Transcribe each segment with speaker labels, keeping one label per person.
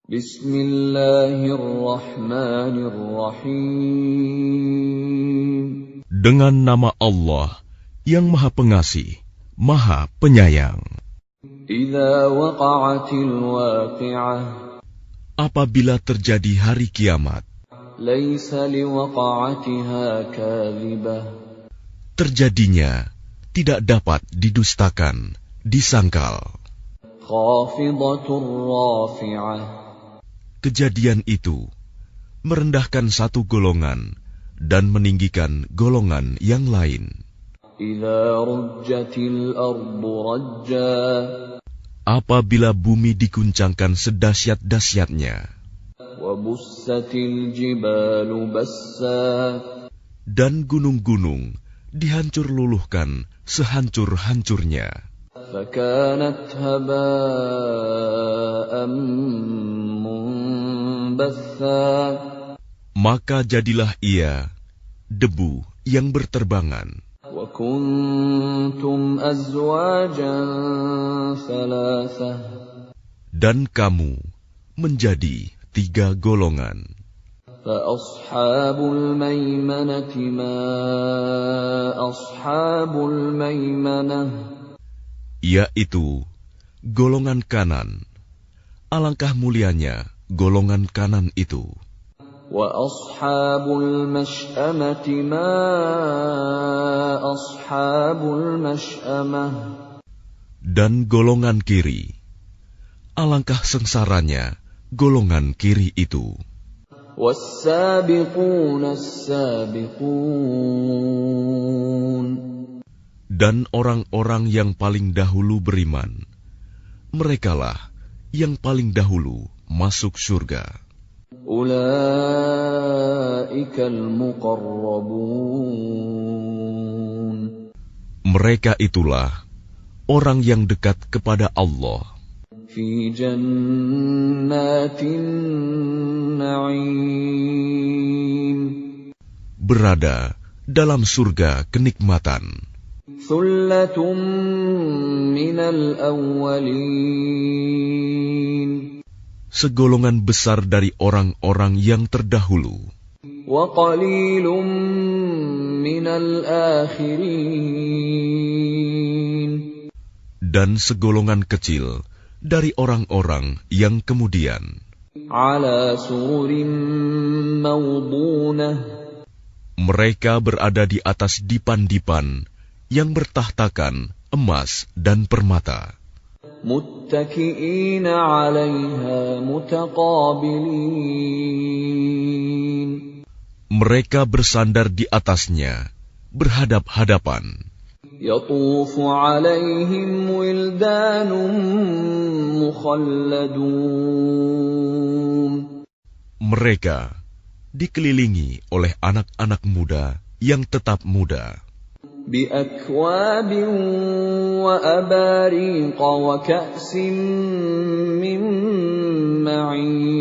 Speaker 1: Bismillahirrahmanirrahim.
Speaker 2: Dengan nama Allah yang Maha Pengasih, Maha Penyayang.
Speaker 1: Idza waqa'atil waqi'ah.
Speaker 2: Apabila terjadi hari kiamat,
Speaker 1: Laisa liwaqa'atiha kadhibah.
Speaker 2: terjadinya tidak dapat didustakan, disangkal.
Speaker 1: Khafidatur rafi'ah.
Speaker 2: Kejadian itu merendahkan satu golongan dan meninggikan golongan yang lain.
Speaker 1: Idza rujjatil ardu rajja.
Speaker 2: Apabila bumi diguncangkan sedahsyat-dahsyatnya,
Speaker 1: Wa bussatil jibalu bassa.
Speaker 2: dan gunung-gunung dihancur luluhkan sehancur-hancurnya,
Speaker 1: Fakanat haba'an munbatha.
Speaker 2: maka jadilah ia debu yang berterbangan.
Speaker 1: Wa kuntum azwajan thalathah.
Speaker 2: Dan kamu menjadi 3 golongan.
Speaker 1: Fa ashabul maimanati ma ashabul maimanah.
Speaker 2: Yaitu golongan kanan. Alangkah mulianya golongan kanan itu.
Speaker 1: Wa ashabul mash'amati ma ashabul mash'amah.
Speaker 2: Dan golongan kiri. Alangkah sengsaranya golongan kiri itu.
Speaker 1: Was-sabiquna as-sabiqun.
Speaker 2: Dan orang-orang yang paling dahulu beriman, merekalah yang paling dahulu masuk surga.
Speaker 1: Ulaikal muqarrabun.
Speaker 2: Mereka itulah orang yang dekat kepada Allah
Speaker 1: Fi jannatin na'im.
Speaker 2: berada dalam surga kenikmatan.
Speaker 1: Thullatun minal awwalin.
Speaker 2: Segolongan besar dari orang-orang yang terdahulu,
Speaker 1: Wa qalilun minal akhirin.
Speaker 2: dan segolongan kecil dari orang-orang yang kemudian.
Speaker 1: Ala sururin mawdunah.
Speaker 2: Mereka berada di atas dipan-dipan yang bertahtakan emas dan permata.
Speaker 1: Muttaki'ina 'alaiha mutaqabilin.
Speaker 2: Mereka bersandar di atasnya, berhadap-hadapan.
Speaker 1: Yatufu 'alaihim wildanun mukhalladun.
Speaker 2: Mereka dikelilingi oleh anak-anak muda yang tetap muda,
Speaker 1: Bi'akwabin wa abariqa wa ka'sin min ma'in.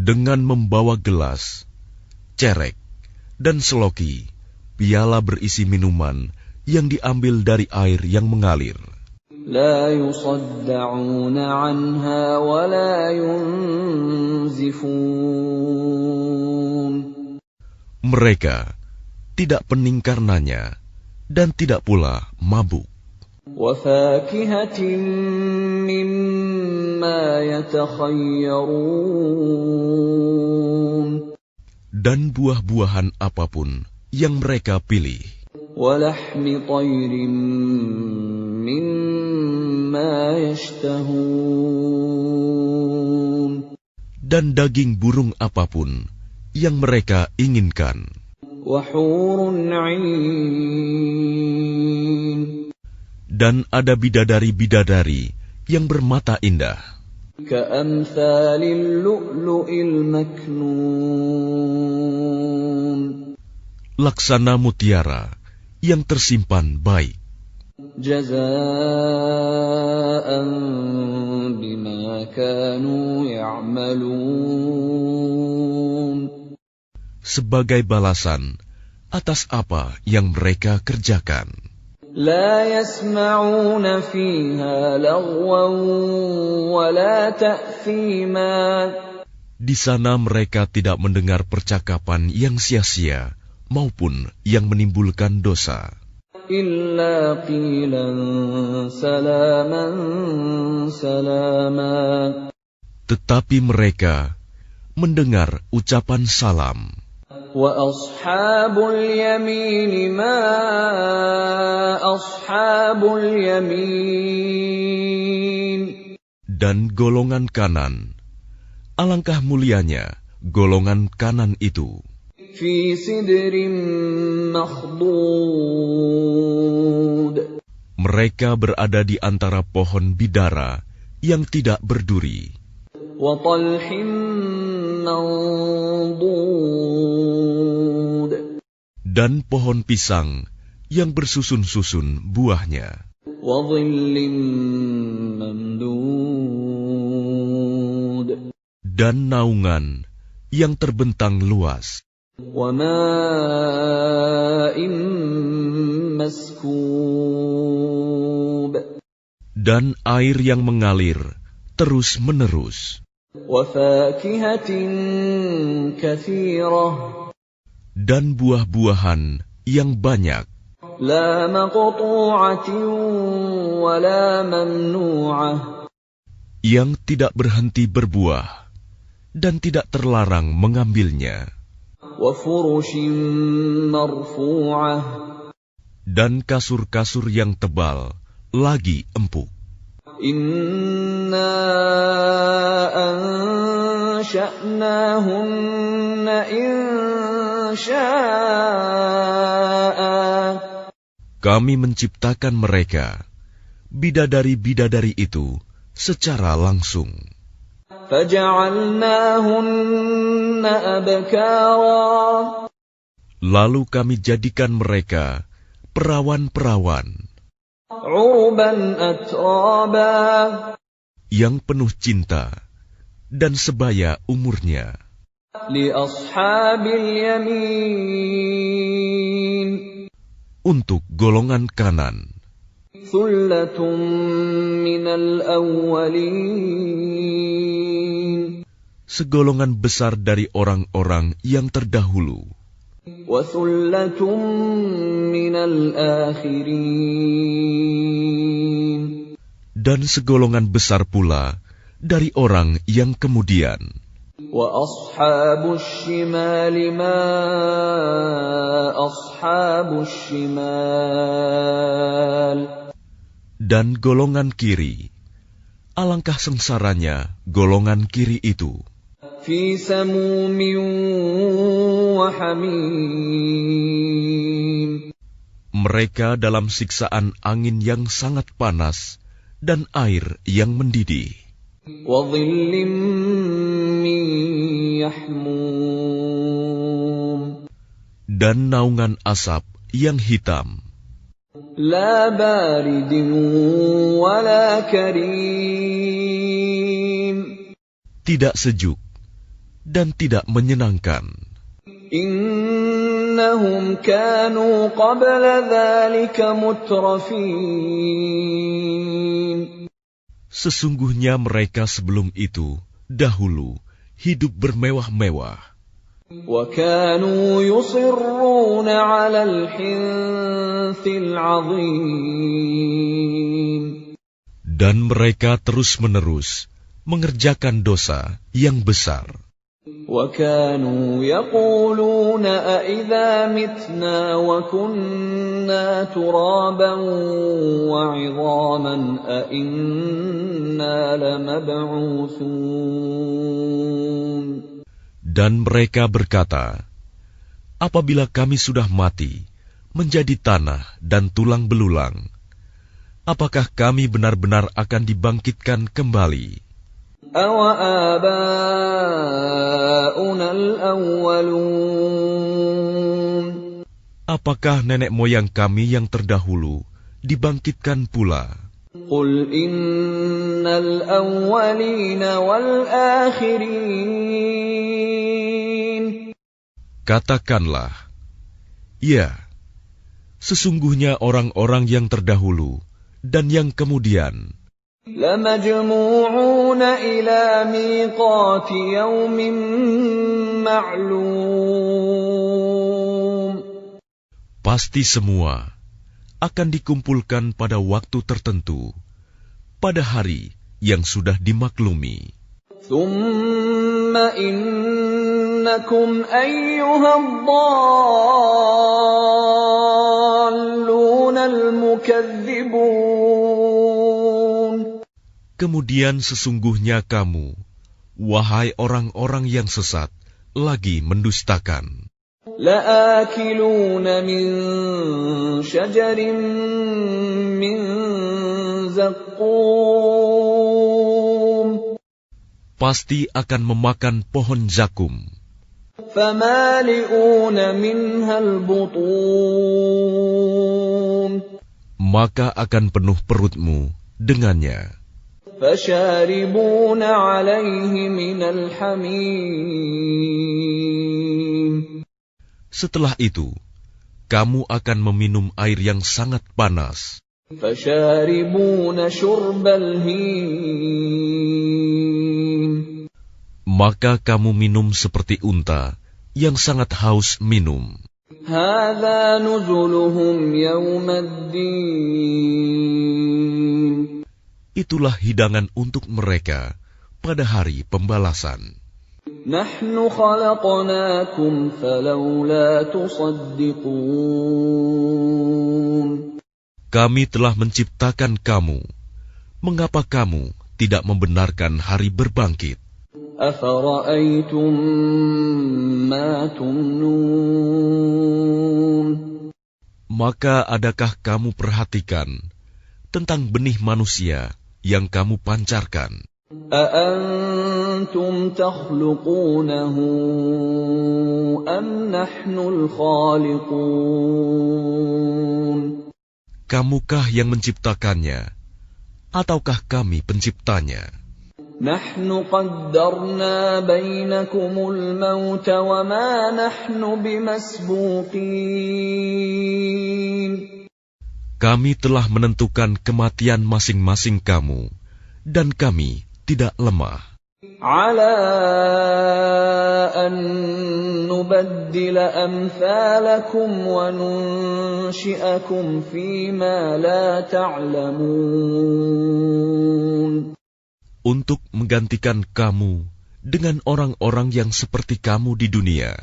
Speaker 2: dengan membawa gelas, cerek, dan seloki, piala berisi minuman yang diambil dari air yang mengalir.
Speaker 1: La yusadda'una 'anha wa la yunzifun.
Speaker 2: Mereka tidak pening karenanya dan tidak pula mabuk.
Speaker 1: Wa fakihatin mimma yatakhayyarun.
Speaker 2: Dan buah-buahan apapun yang mereka pilih.
Speaker 1: Wa lahmi tayrin mimma yashtahun.
Speaker 2: Dan daging burung apapun yang mereka inginkan.
Speaker 1: Wa hurun 'ain.
Speaker 2: Dan ada bidadari-bidadari yang bermata indah,
Speaker 1: Ka'amthalil lu'lu'il maknun.
Speaker 2: laksana mutiara yang tersimpan baik.
Speaker 1: Jazaa'an bima kanu ya'malun.
Speaker 2: Sebagai balasan atas apa yang mereka kerjakan.
Speaker 1: لا يسمعون فيها لغوا ولا تأثيما.
Speaker 2: Di sana mereka tidak mendengar percakapan yang sia-sia maupun yang menimbulkan dosa.
Speaker 1: إلا قيلا سلاما سلاما.
Speaker 2: Tetapi mereka mendengar ucapan salam.
Speaker 1: وأصحاب اليمين ما أصحاب اليمين.
Speaker 2: Dan golongan kanan, alangkah mulianya golongan kanan itu.
Speaker 1: في سدر مخضود.
Speaker 2: Mereka berada di antara pohon bidara yang tidak berduri.
Speaker 1: وطلح منضود.
Speaker 2: Dan pohon pisang yang bersusun-susun buahnya.
Speaker 1: وظل ممدود.
Speaker 2: Dan naungan yang terbentang luas.
Speaker 1: وماء مسكوب.
Speaker 2: Dan air yang mengalir terus-menerus.
Speaker 1: وفاكهة كثيرة.
Speaker 2: Dan buah-buahan yang banyak.
Speaker 1: لا مقطوعة ولا ممنوعة.
Speaker 2: Yang tidak berhenti berbuah dan tidak terlarang mengambilnya.
Speaker 1: وفرش مرفوعة.
Speaker 2: Dan kasur-kasur yang tebal lagi empuk.
Speaker 1: إنا أنشأناهن إنشاء.
Speaker 2: Kami menciptakan mereka, bidadari-bidadari itu, secara langsung.
Speaker 1: فجعلناهن أبكارا.
Speaker 2: Lalu kami jadikan mereka perawan-perawan
Speaker 1: عربا أترابا.
Speaker 2: yang penuh cinta dan sebaya umurnya.
Speaker 1: لأصحاب اليمين.
Speaker 2: Untuk golongan kanan,
Speaker 1: ثلة من الأولين.
Speaker 2: segolongan besar dari orang-orang yang terdahulu.
Speaker 1: وثلة من الآخرين.
Speaker 2: Dan segolongan besar pula dari orang yang kemudian.
Speaker 1: وأصحاب الشمال ما أصحاب الشمال.
Speaker 2: Dan golongan kiri, alangkah sengsaranya golongan kiri itu.
Speaker 1: في سموم وحميم.
Speaker 2: Mereka dalam siksaan angin yang sangat panas dan air yang mendidih.
Speaker 1: وظل من يحموم.
Speaker 2: Dan naungan asap yang hitam.
Speaker 1: لا بارد ولا كريم.
Speaker 2: Tidak sejuk dan tidak menyenangkan.
Speaker 1: إنهم كانوا قبل ذلك مترفين.
Speaker 2: Sesungguhnya mereka sebelum itu, dahulu, hidup bermewah-mewah.
Speaker 1: وكانوا يصرون على الحنث العظيم.
Speaker 2: Dan mereka terus-menerus mengerjakan dosa yang besar.
Speaker 1: وكانوا يقولون أإذا متنا وكنا ترابا وعظاما أإنا لمبعوثون.
Speaker 2: Dan mereka berkata, apabila kami sudah mati, menjadi tanah dan tulang belulang, apakah kami benar-benar akan dibangkitkan kembali?
Speaker 1: أَوَآبَاؤُنَا الْأَوَّلُونَ.
Speaker 2: Apakah nenek moyang kami yang terdahulu dibangkitkan pula?
Speaker 1: قُلْ إِنَّ الْأَوَّلِينَ وَالْآخِرِينَ.
Speaker 2: Katakanlah, ya, Sesungguhnya orang-orang yang terdahulu dan yang kemudian
Speaker 1: لَمَجْمُوعُونَ إِلَى مِيقَاتِ يَوْمٍ مَّعْلُومٍ
Speaker 2: pasti semua akan dikumpulkan pada waktu tertentu, pada hari yang sudah dimaklumi.
Speaker 1: ثُمَّ إِنَّكُمْ أَيُّهَا الضَّالُّونَ الْمُكَذِّبُونَ
Speaker 2: Kemudian sesungguhnya kamu, wahai orang-orang yang sesat, lagi mendustakan.
Speaker 1: لَآكِلُونَ مِن شَجَرٍ مِّن زَقُّومٍ
Speaker 2: Pasti akan memakan pohon zakum,
Speaker 1: فَمَالِئُونَ مِنْهَا الْبُطُونَ
Speaker 2: maka akan penuh perutmu dengannya.
Speaker 1: فَشَارِبُونَ عَلَيْهِ مِنَ الْحَمِيمِ
Speaker 2: Setelah itu, kamu akan meminum air yang sangat panas.
Speaker 1: فَشَارِبُونَ شُرْبَ الْهِيمِ
Speaker 2: Maka kamu minum seperti unta yang sangat haus minum.
Speaker 1: هَذَا نُزُلُهُمْ يَوْمَ الدِّينِ
Speaker 2: Itulah hidangan untuk mereka pada hari pembalasan.
Speaker 1: نَحْنُ خَلَقْنَاكُمْ فَلَوْلَا تُصَدِّقُونَ
Speaker 2: Kami telah menciptakan kamu. Mengapa kamu tidak membenarkan hari berbangkit?
Speaker 1: أَفَرَأَيْتُم مَّا تُمْنُونَ
Speaker 2: Maka adakah kamu perhatikan tentang benih manusia yang kamu pancarkan?
Speaker 1: أَأَنتُمْ تَخْلُقُونَهُ أَمْ نَحْنُ الْخَالِقُونَ
Speaker 2: Kamukah yang menciptakannya, ataukah kami penciptanya?
Speaker 1: نَحْنُ قَدَّرْنَا بَيْنَكُمُ الْمَوْتَ وَمَا نَحْنُ بِمَسْبُوقِينَ
Speaker 2: Kami telah menentukan kematian masing-masing kamu, dan kami tidak lemah.
Speaker 1: عَلَىٰ أَن نُّبَدِّلَ أَمْثَالَكُمْ وَنُنشِئَكُمْ فِيمَا لَا تَعْلَمُونَ
Speaker 2: Untuk menggantikan kamu dengan orang-orang yang seperti kamu di dunia,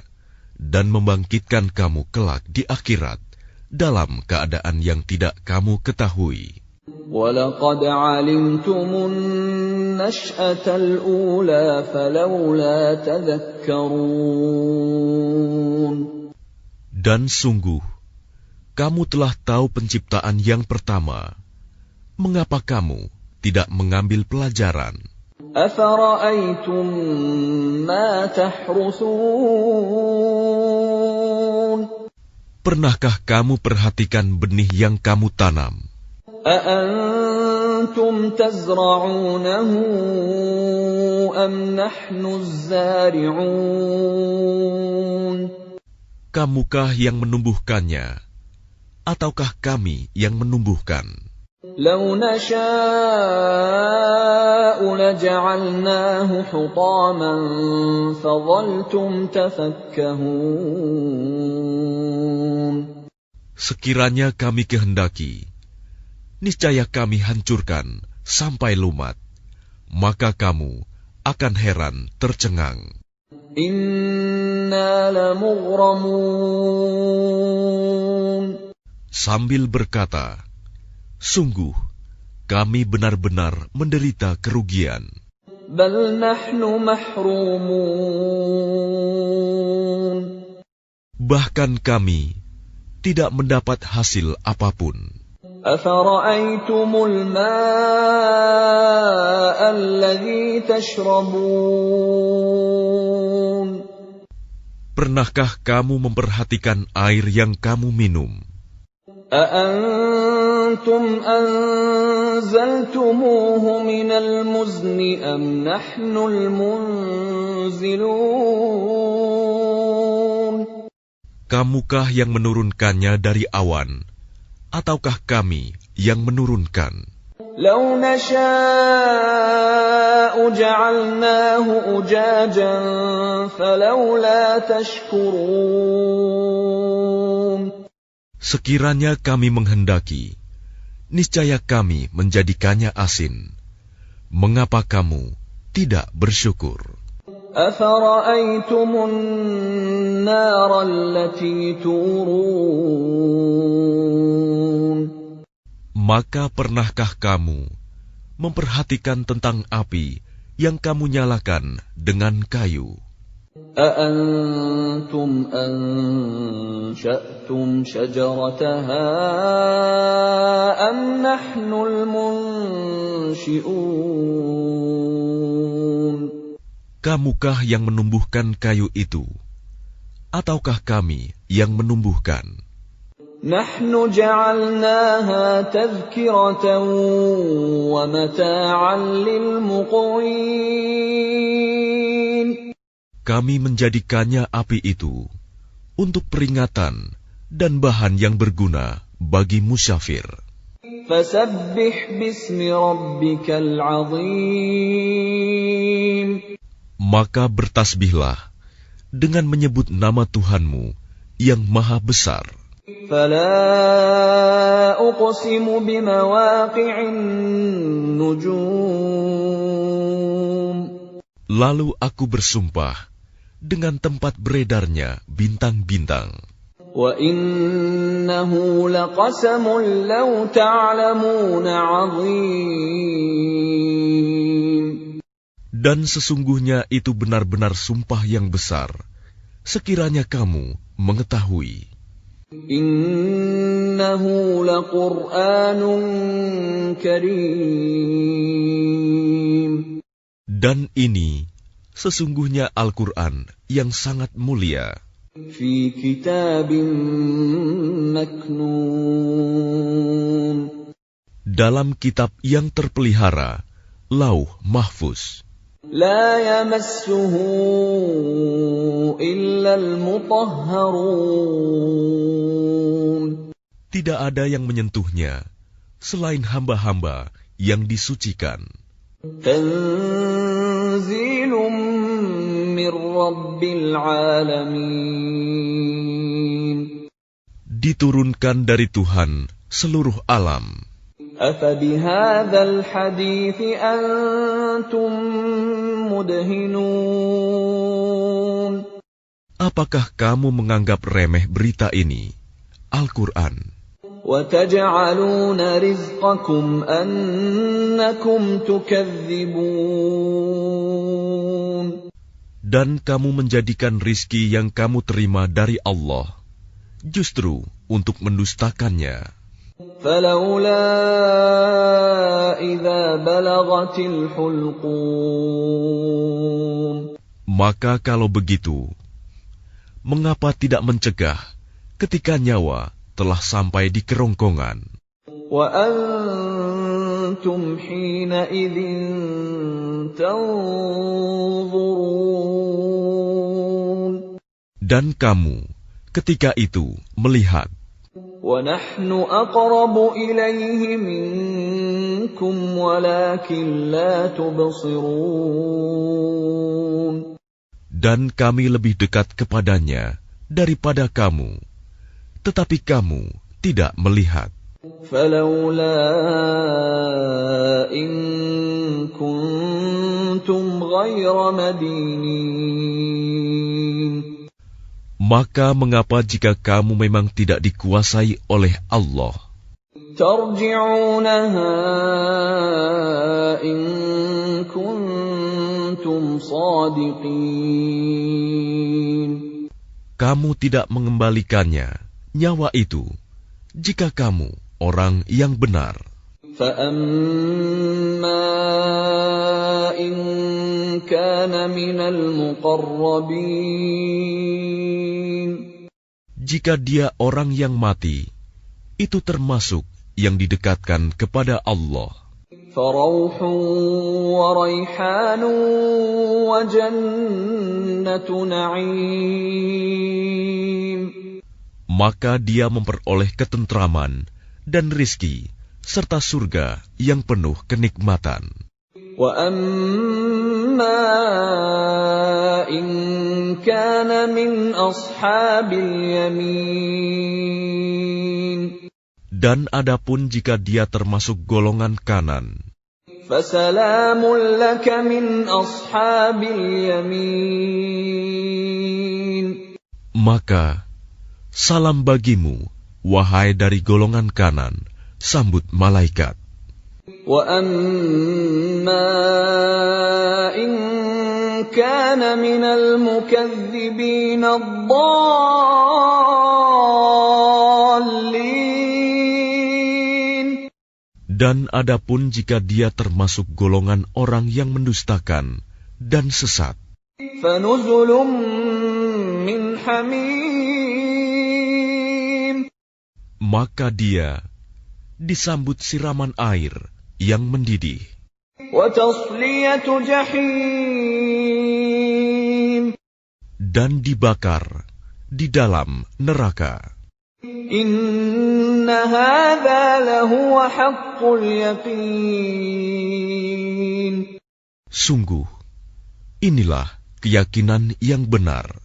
Speaker 2: dan membangkitkan kamu kelak di akhirat dalam keadaan yang tidak kamu ketahui.
Speaker 1: وَلَقَدْ عَلِمْتُمُ النَّشْأَةَ الْأُولَىٰ فَلَوْلَا تَذَكَّرُونَ
Speaker 2: Dan sungguh, kamu telah tahu penciptaan yang pertama. Mengapa kamu tidak mengambil pelajaran?
Speaker 1: أَفَرَأَيْتُم مَّا تَحْرُثُونَ
Speaker 2: Pernahkah kamu perhatikan benih yang kamu tanam?
Speaker 1: أَأَنتُمْ تَزْرَعُونَهُ أَمْ نَحْنُ الزَّارِعُونَ
Speaker 2: Kamukah yang menumbuhkannya, ataukah kami yang menumbuhkan?
Speaker 1: لَوْ نَشَاءُ لَجَعَلْنَاهُ حُطَامًا فَظَلْتُمْ تَفَكَّهُونَ
Speaker 2: Sekiranya kami kehendaki, niscaya kami hancurkan sampai lumat, maka kamu akan heran tercengang.
Speaker 1: إِنَّا لَمُغْرَمُونَ
Speaker 2: Sambil berkata, sungguh kami benar-benar menderita kerugian.
Speaker 1: بَلْ نَحْنُ مَحْرُومُونَ
Speaker 2: Bahkan kami tidak mendapat hasil apapun.
Speaker 1: أَفَرَأَيْتُمُ الْمَاءَ الَّذِي تَشْرَبُونَ
Speaker 2: Pernahkah kamu memperhatikan air yang kamu minum?
Speaker 1: أَأَنتُمْ أَنزَلْتُمُوهُ مِنَ الْمُزْنِ أَمْ نَحْنُ الْمُنزِلُونَ
Speaker 2: Kamukah yang menurunkannya dari awan, ataukah kami yang menurunkan?
Speaker 1: لو نشاء جعلناه أجاجا فلولا تشكرون.
Speaker 2: Sekiranya kami menghendaki, niscaya kami menjadikannya asin. Mengapa kamu tidak bersyukur?
Speaker 1: أفرأيتم النار التي تورون.
Speaker 2: Maka pernahkah kamu memperhatikan tentang api yang kamu nyalakan dengan kayu?
Speaker 1: أأنتم أنشأتم شجرتها أم نحن المنشئون.
Speaker 2: Kamukah yang menumbuhkan kayu itu, ataukah kami yang menumbuhkan?
Speaker 1: نحن جعلناها تذكرة ومتاعا للمقوين.
Speaker 2: Kami menjadikannya api itu untuk peringatan dan bahan yang berguna bagi musyafir.
Speaker 1: فسبح باسم ربك العظيم.
Speaker 2: Maka bertasbihlah dengan menyebut nama Tuhanmu yang maha besar.
Speaker 1: فلا أقسم بمواقع النجوم.
Speaker 2: Lalu aku bersumpah dengan tempat beredarnya bintang-bintang.
Speaker 1: وإنه لقسم لو تعلمون عظيم.
Speaker 2: Dan sesungguhnya itu benar-benar sumpah yang besar, sekiranya kamu mengetahui.
Speaker 1: إنه لقرآن كريم.
Speaker 2: Dan ini sesungguhnya Al-Quran yang sangat mulia.
Speaker 1: في كتاب مكنون.
Speaker 2: Dalam kitab yang terpelihara, Lauh Mahfuz.
Speaker 1: لا يمسه إلا المطهرون.
Speaker 2: Tidak ada yang menyentuhnya selain hamba-hamba yang disucikan.
Speaker 1: تنزيل من رب العالمين.
Speaker 2: Diturunkan dari Tuhan seluruh alam.
Speaker 1: أفبهذا الحديث أنتم مدهنون.
Speaker 2: Apakah kamu menganggap remeh berita ini, Al-Quran?
Speaker 1: وتجعلون رزقكم أنكم تكذبون.
Speaker 2: Dan kamu menjadikan rizki yang kamu terima dari Allah justru untuk mendustakannya.
Speaker 1: فلولا إذا بلغت الحلقوم.
Speaker 2: Maka kalau begitu, mengapa tidak mencegah ketika nyawa telah sampai di kerongkongan?
Speaker 1: وأنتم حينئذ تنظرون.
Speaker 2: Dan kamu ketika itu melihat.
Speaker 1: وَنَحْنُ أَقْرَبُ إِلَيْهِ مِنكُمْ وَلَكِنْ لَا تُبْصِرُونَ.
Speaker 2: Dan kami lebih dekat kepadanya daripada kamu, tetapi kamu tidak melihat.
Speaker 1: فَلَوْلَا إِن كُنتُمْ غَيْرَ مَدِينِينَ.
Speaker 2: Maka mengapa jika kamu memang tidak dikuasai oleh Allah?
Speaker 1: تَرْجِعُونَهَا إِن كُنتُمْ صَادِقِينَ.
Speaker 2: Kamu tidak mengembalikannya, nyawa itu, jika kamu orang yang benar.
Speaker 1: فَأَمَّا إِن كَانَ مِنَ الْمُقَرَّبِينَ.
Speaker 2: Jika dia orang yang mati, itu termasuk yang didekatkan kepada Allah.
Speaker 1: فَرَوْحٌ وَرَيْحَانٌ وَجَنَّةُ نَعِيمٍ.
Speaker 2: maka dia memperoleh ketentraman dan rizki serta surga yang penuh kenikmatan.
Speaker 1: وَأَمَّا إِنْ كَانَ مِنْ أَصْحَابِ الْيَمِينِ.
Speaker 2: Dan adapun jika dia termasuk golongan kanan,
Speaker 1: فَسَلَامٌ لَكَ مِنْ أَصْحَابِ الْيَمِينِ.
Speaker 2: maka salam bagimu, wahai dari golongan kanan, sambut malaikat.
Speaker 1: وَأَمَّا إِنْ كَانَ مِنَ الْمُكَذِّبِينَ الضَّالِّينَ.
Speaker 2: Dan adapun jika dia termasuk golongan orang yang mendustakan dan sesat,
Speaker 1: فَنُزُلٌ مِّنْ حَمِيمٍ.
Speaker 2: maka dia disambut siraman air yang mendidih
Speaker 1: وَتَصْلِيَةُ جَحِيمٍ.
Speaker 2: dan dibakar di dalam neraka.
Speaker 1: إِنَّ هَذَا لَهُوَ حَقُّ الْيَقِينِ.
Speaker 2: Sungguh, inilah keyakinan yang benar.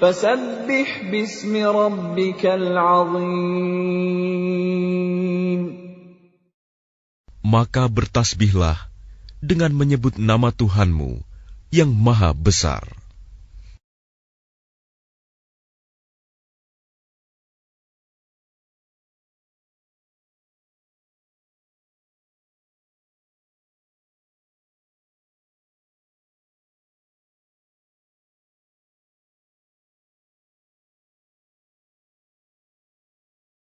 Speaker 1: فَسَبِّحْ بِاسْمِ رَبِّكَ الْعَظِيمِ.
Speaker 2: Maka bertasbihlah dengan menyebut nama Tuhanmu yang maha besar.